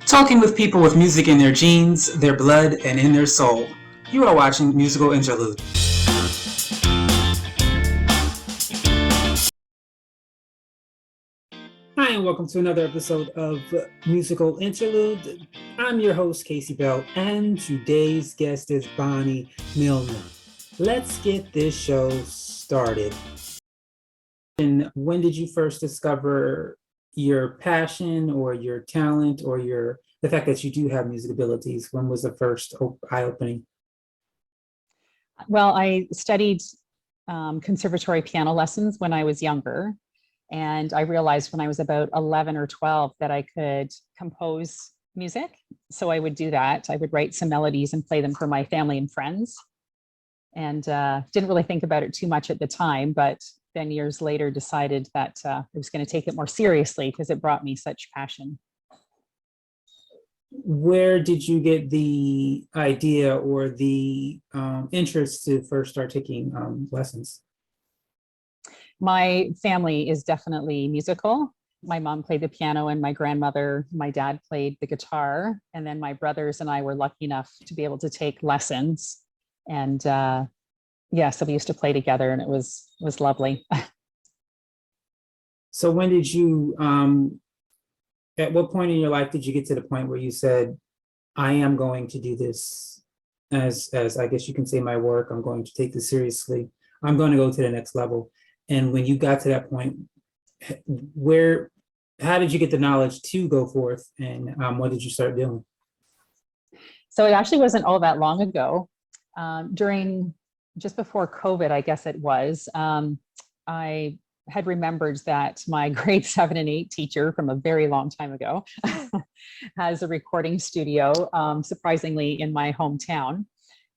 Talking with people with music in their genes, their blood, and in their soul. You are watching Musical Interlude. Hi, and welcome to another episode of Musical Interlude. I'm your host, Casey Bell, and today's guest is Bonne Milne. Let's get this show started. And when did you first discover your passion or your talent or the fact that you do have music abilities? When was the first eye-opening? Well, I studied conservatory piano lessons when I was younger. And I realized when I was about 11 or 12 that I could compose music. So I would do that. I would write some melodies and play them for my family and friends. And didn't really think about it too much at the time, but then years later decided that I was going to take it more seriously because it brought me such passion. Where did you get the idea or the interest to first start taking lessons? My family is definitely musical. My mom played the piano and my grandmother, my dad played the guitar. And then my brothers and I were lucky enough to be able to take lessons. And so we used to play together and it was lovely. So when did you, at what point in your life did you get to the point where you said, I am going to do this as I guess you can say my work, I'm going to take this seriously, I'm going to go to the next level? And when you got to that point, how did you get the knowledge to go forth, and what did you start doing? So it actually wasn't all that long ago. Just before COVID, I guess it was, I had remembered that my grade 7 and 8 teacher from a very long time ago has a recording studio, surprisingly, in my hometown.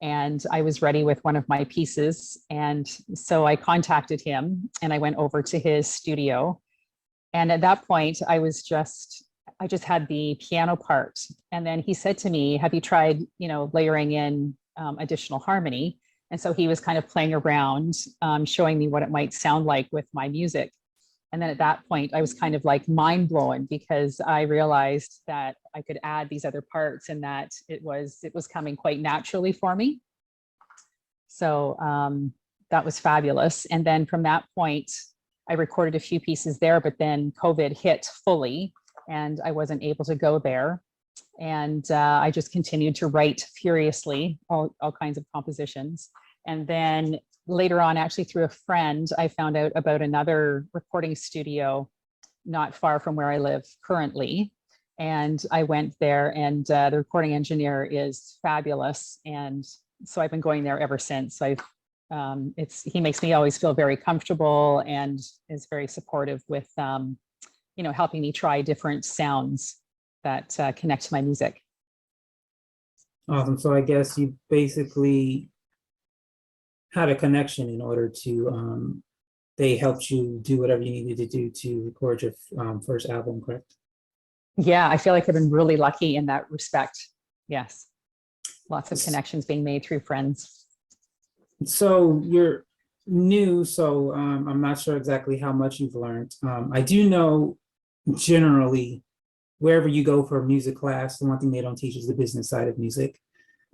And I was ready with one of my pieces. And so I contacted him and I went over to his studio. And at that point, I just had the piano part. And then he said to me, have you tried, layering in additional harmony? And so he was kind of playing around, showing me what it might sound like with my music. And then at that point, I was kind of like mind blown because I realized that I could add these other parts and that it was coming quite naturally for me. So that was fabulous. And then from that point, I recorded a few pieces there, but then COVID hit fully and I wasn't able to go there. And I just continued to write furiously, all kinds of compositions. And then later on, actually through a friend, I found out about another recording studio not far from where I live currently. And I went there and the recording engineer is fabulous. And so I've been going there ever since. He makes me always feel very comfortable and is very supportive with, helping me try different sounds that connect to my music. Awesome. So I guess you basically had a connection in order to, they helped you do whatever you needed to do to record your first album, correct? Yeah, I feel like I've been really lucky in that respect. Yes. Lots of connections being made through friends. So you're new, so I'm not sure exactly how much you've learned. I do know generally wherever you go for a music class, the one thing they don't teach is the business side of music.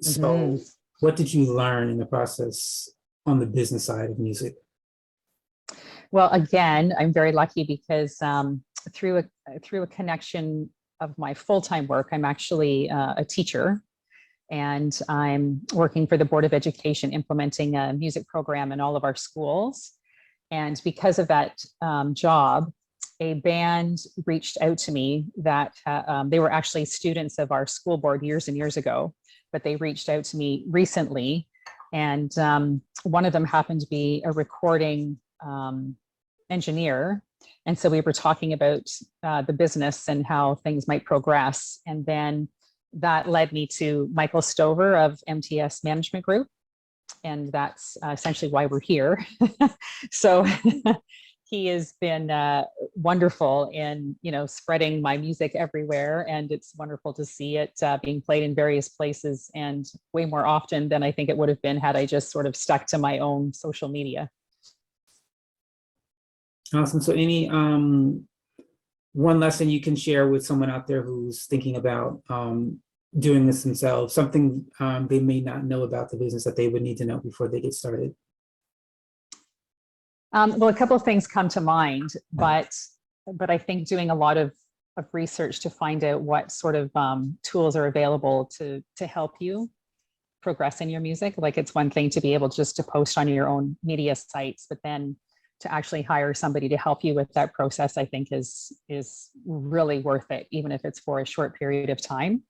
So what did you learn in the process on the business side of music? Well, again, I'm very lucky because through a connection of my full-time work, I'm actually a teacher and I'm working for the Board of Education implementing a music program in all of our schools. And because of that job, a band reached out to me that they were actually students of our school board years and years ago, but they reached out to me recently. And one of them happened to be a recording engineer. And so we were talking about the business and how things might progress. And then that led me to Michael Stover of MTS Management Group. And that's essentially why we're here. So he has been wonderful in, spreading my music everywhere. And it's wonderful to see it being played in various places and way more often than I think it would have been had I just sort of stuck to my own social media. Awesome. So any one lesson you can share with someone out there who's thinking about doing this themselves, something they may not know about the business that they would need to know before they get started? Well, a couple of things come to mind, but I think doing a lot of research to find out what sort of tools are available to help you progress in your music. Like, it's one thing to be able just to post on your own media sites, but then to actually hire somebody to help you with that process, I think is really worth it, even if it's for a short period of time.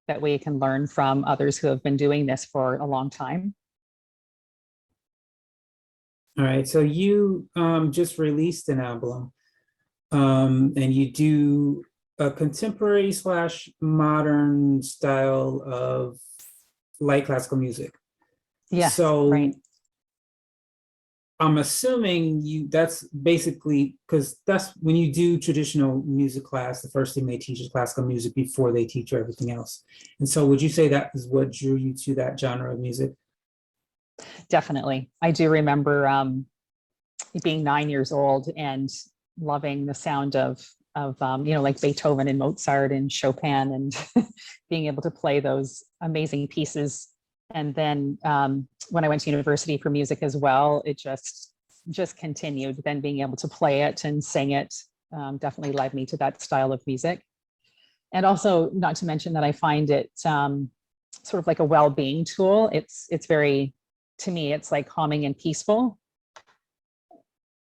That way you can learn from others who have been doing this for a long time. All right, so you just released an album, and you do a contemporary / modern style of light classical music. Yes, so right. I'm assuming that's basically, because that's when you do traditional music class, the first thing they teach is classical music before they teach you everything else. And so would you say that is what drew you to that genre of music? Definitely. I do remember being 9 years old and loving the sound of like Beethoven and Mozart and Chopin, and being able to play those amazing pieces. And then when I went to university for music as well, it just continued. Then being able to play it and sing it definitely led me to that style of music. And also, not to mention that I find it sort of like a well-being tool. It's very, to me, it's like calming and peaceful.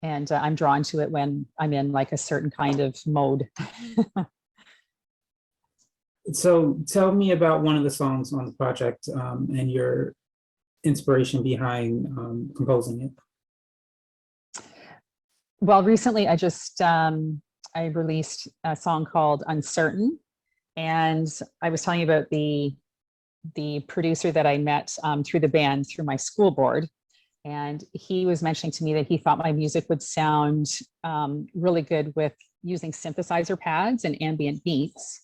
And I'm drawn to it when I'm in like a certain kind of mode. So tell me about one of the songs on the project, and your inspiration behind composing it. Well, recently I just I released a song called Uncertain. And I was telling you about the producer that I met through the band, through my school board. And he was mentioning to me that he thought my music would sound really good with using synthesizer pads and ambient beats.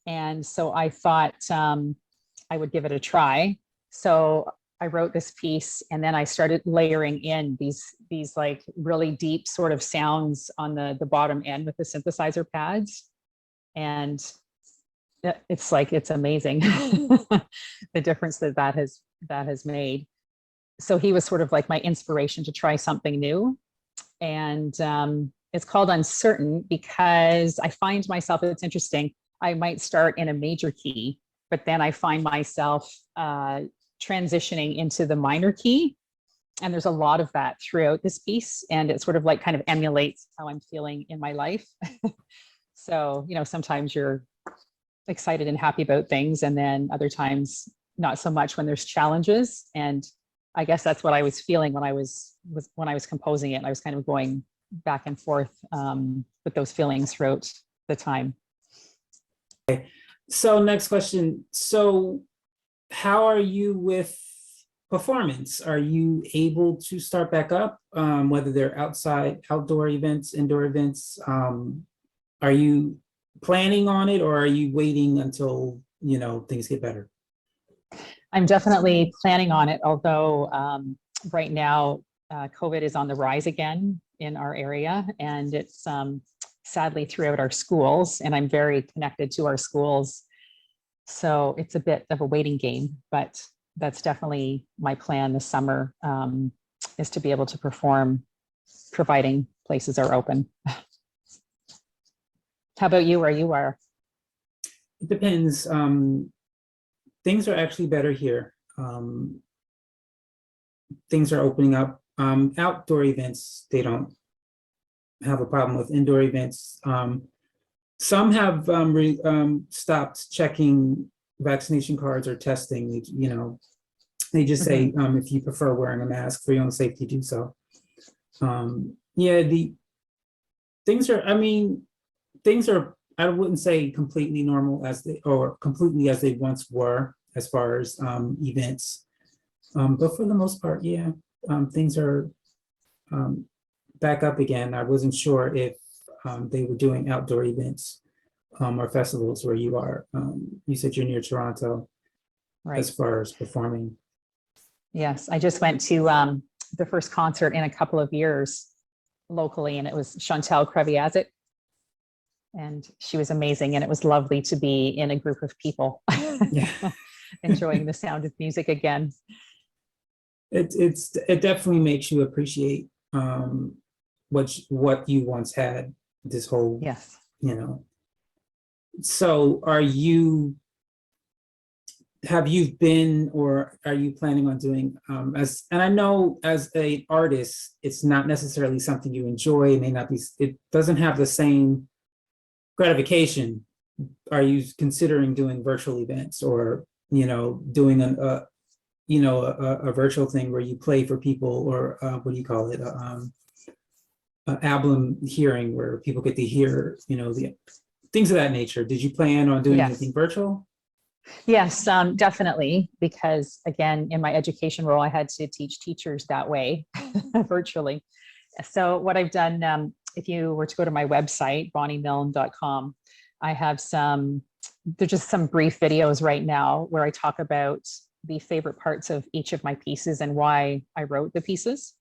And so I thought I would give it a try. So I wrote this piece, and then I started layering in these like really deep sort of sounds on the bottom end with the synthesizer pads. And it's amazing the difference that has made. So he was sort of like my inspiration to try something new. And it's called Uncertain because I find myself, it's interesting, I might start in a major key, but then I find myself transitioning into the minor key. And there's a lot of that throughout this piece. And it sort of like kind of emulates how I'm feeling in my life. So, sometimes you're excited and happy about things, and then other times not so much when there's challenges. And I guess that's what I was feeling when I was composing it. And I was kind of going back and forth with those feelings throughout the time. Okay. So next question. So how are you with performance? Are you able to start back up, whether they're outdoor events, indoor events? Are you planning on it, or are you waiting until, things get better? I'm definitely planning on it, although right now COVID is on the rise again in our area, and it's sadly throughout our schools, and I'm very connected to our schools. So it's a bit of a waiting game, but that's definitely my plan this summer, is to be able to perform, providing places are open. How about you, where you are? It depends. Things are actually better here. Things are opening up. Outdoor events, they don't have a problem with. Indoor events, some have stopped checking vaccination cards or testing. They just say, if you prefer wearing a mask for your own safety, do so. Yeah, things are, I wouldn't say completely normal completely as they once were, as far as events. But for the most part, yeah, things are back up again. I wasn't sure if they were doing outdoor events or festivals where you are. You said you're near Toronto, right, as far as performing. Yes, I just went to the first concert in a couple of years locally, and it was Chantal Kreviazuk. And she was amazing. And it was lovely to be in a group of people Yeah. enjoying the sound of music again. It definitely makes you appreciate what you once had, this whole, Yes. you know. So have you been, or are you planning on doing, and I know as an artist, it's not necessarily something you enjoy, it doesn't have the same gratification. Are you considering doing virtual events, or, doing a virtual thing where you play for people, or what do you call it? An album hearing where people get to hear, the things of that nature. Did you plan on doing anything virtual? Yes, definitely. Because again, in my education role, I had to teach teachers that way virtually. So what I've done, if you were to go to my website, bonnemilne.com, I have there's just some brief videos right now where I talk about the favorite parts of each of my pieces and why I wrote the pieces,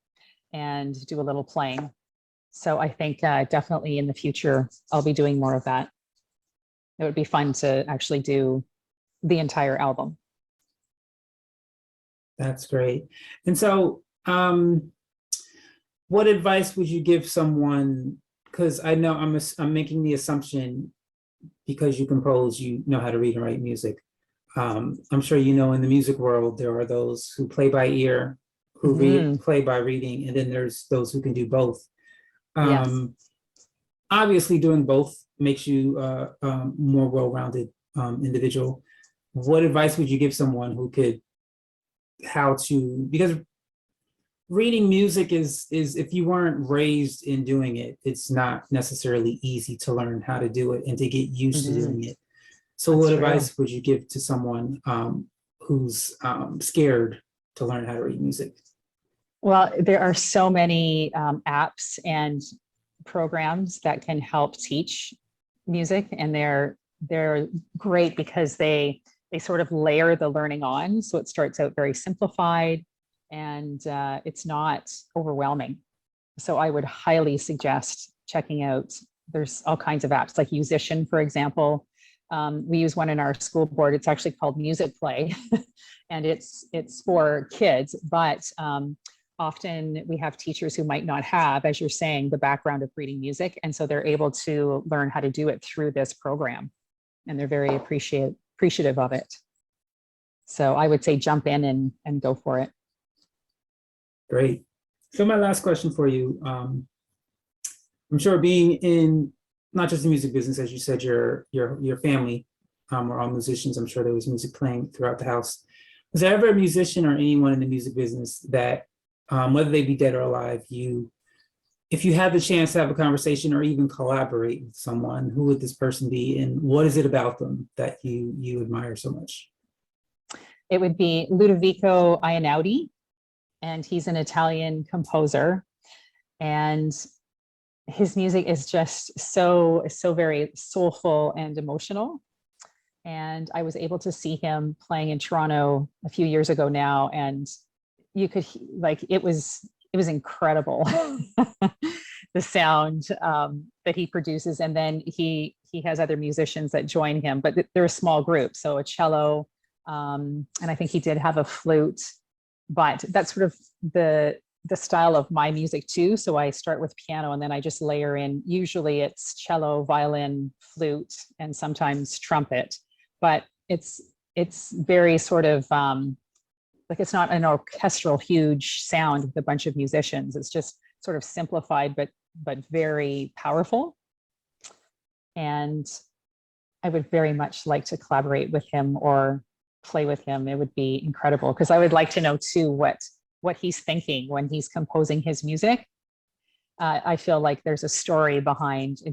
and do a little playing. So I think definitely in the future, I'll be doing more of that. It would be fun to actually do the entire album. That's great. And so, what advice would you give someone? Because I know I'm making the assumption, because you compose, you know how to read and write music. I'm sure in the music world, there are those who play by ear, who play by reading, and then there's those who can do both. Yes. Obviously, doing both makes you a more well-rounded individual. What advice would you give someone who because reading music is if you weren't raised in doing it, it's not necessarily easy to learn how to do it and to get used to doing it. So what advice would you give to someone who's scared to learn how to read music? Well, there are so many apps and programs that can help teach music, and they're great because they sort of layer the learning on. So it starts out very simplified, and it's not overwhelming. So I would highly suggest checking out, there's all kinds of apps like Musician, for example. We use one in our school board. It's actually called Music Play, and it's for kids, but often we have teachers who might not have, as you're saying, the background of reading music. And so they're able to learn how to do it through this program. And they're very appreciative of it. So I would say jump in and go for it. Great. So my last question for you, I'm sure being in not just the music business, as you said, your family were all musicians. I'm sure there was music playing throughout the house. Was there ever a musician or anyone in the music business that, whether they be dead or alive, if you had the chance to have a conversation or even collaborate with someone, who would this person be, and what is it about them that you admire so much? It would be Ludovico Einaudi, and he's an Italian composer, and his music is just so very soulful and emotional. And I was able to see him playing in Toronto a few years ago now, and you could it was incredible. The sound that he produces, and then he has other musicians that join him, but they're a small group, so a cello, and I think he did have a flute, but that's sort of the style of my music too. So I start with piano, and then I just layer in, usually it's cello, violin, flute, and sometimes trumpet, but it's very sort of it's not an orchestral huge sound with a bunch of musicians. It's just sort of simplified, but very powerful. And I would very much like to collaborate with him or play with him. It would be incredible, because I would like to know too what he's thinking when he's composing his music. I feel like there's a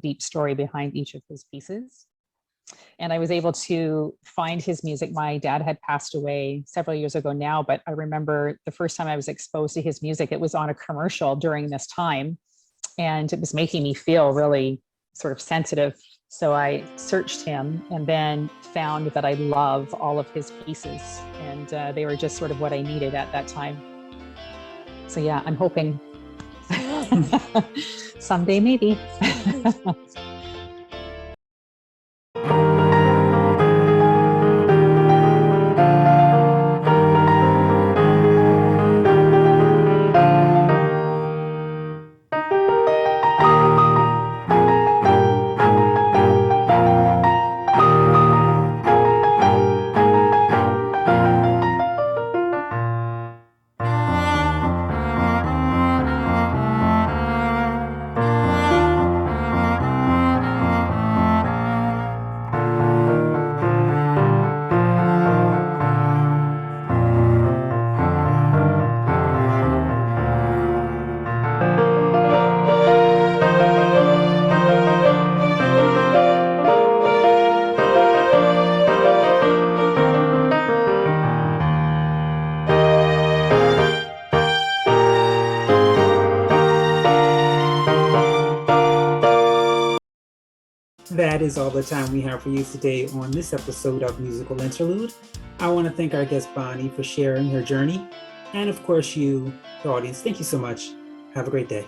deep story behind each of his pieces. And I was able to find his music. My dad had passed away several years ago now, but I remember the first time I was exposed to his music, it was on a commercial during this time, and it was making me feel really sort of sensitive. So I searched him and then found that I love all of his pieces, and they were just sort of what I needed at that time. So yeah, I'm hoping someday maybe. That is all the time we have for you today on this episode of Musical Interlude. I want to thank our guest Bonnie for sharing her journey. And of course, you, the audience, thank you so much. Have a great day.